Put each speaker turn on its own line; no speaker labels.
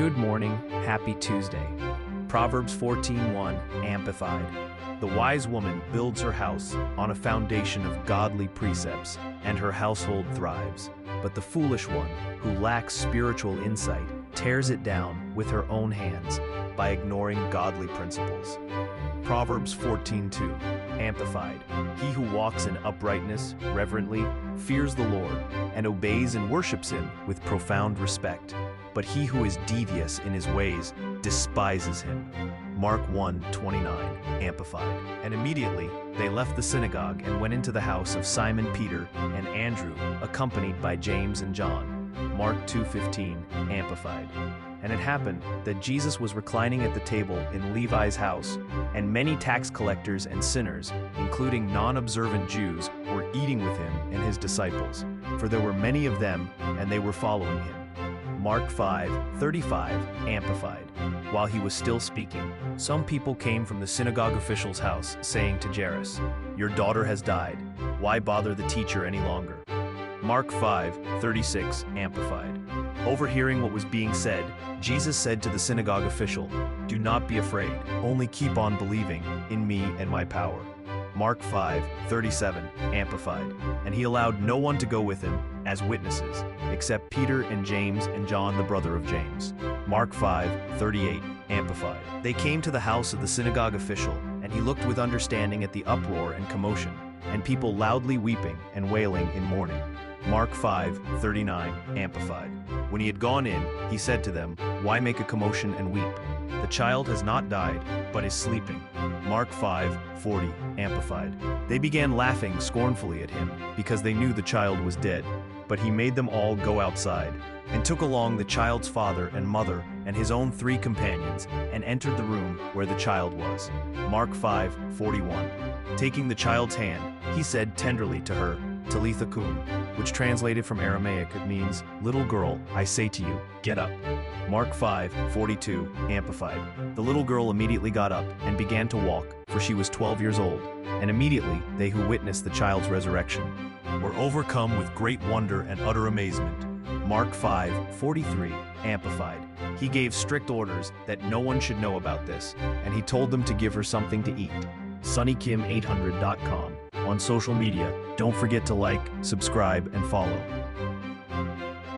Good morning, happy Tuesday. Proverbs 14:1, Amplified. The wise woman builds her house on a foundation of godly precepts, and her household thrives. But the foolish one, who lacks spiritual insight, tears it down with her own hands by ignoring godly principles. Proverbs 14:2, Amplified. He who walks in uprightness, reverently, fears the Lord, and obeys and worships him with profound respect. But he who is devious in his ways despises him. Mark 1:29, Amplified. And immediately they left the synagogue and went into the house of Simon Peter and Andrew, accompanied by James and John. Mark 2:15, Amplified. And it happened that Jesus was reclining at the table in Levi's house, and many tax collectors and sinners, including non-observant Jews, were eating with him and his disciples, for there were many of them, and they were following him. Mark 5:35, Amplified. While he was still speaking, some people came from the synagogue official's house, saying to Jairus, "Your daughter has died. Why bother the teacher any longer?" Mark 5:36, Amplified. Overhearing what was being said, Jesus said to the synagogue official, "Do not be afraid, only keep on believing in me and my power." Mark 5:37, Amplified. And he allowed no one to go with him as witnesses, except Peter and James and John, the brother of James. Mark 5:38, Amplified. They came to the house of the synagogue official, and he looked with understanding at the uproar and commotion, and people loudly weeping and wailing in mourning. Mark 5:39, Amplified. When he had gone in, he said to them, "Why make a commotion and weep? The child has not died, but is sleeping." Mark 5:40, Amplified. They began laughing scornfully at him, because they knew the child was dead. But he made them all go outside, and took along the child's father and mother and his own 3 companions, and entered the room where the child was. Mark 5:41. Taking the child's hand, he said tenderly to her, "Talitha kum," which translated from Aramaic it means, "Little girl, I say to you, get up." Mark 5:42, Amplified. The little girl immediately got up and began to walk, for she was 12 years old, and immediately they who witnessed the child's resurrection were overcome with great wonder and utter amazement. Mark 5:43, Amplified. He gave strict orders that no one should know about this, and he told them to give her something to eat. SunnyKim800.com. On social media, don't forget to like, subscribe, and follow.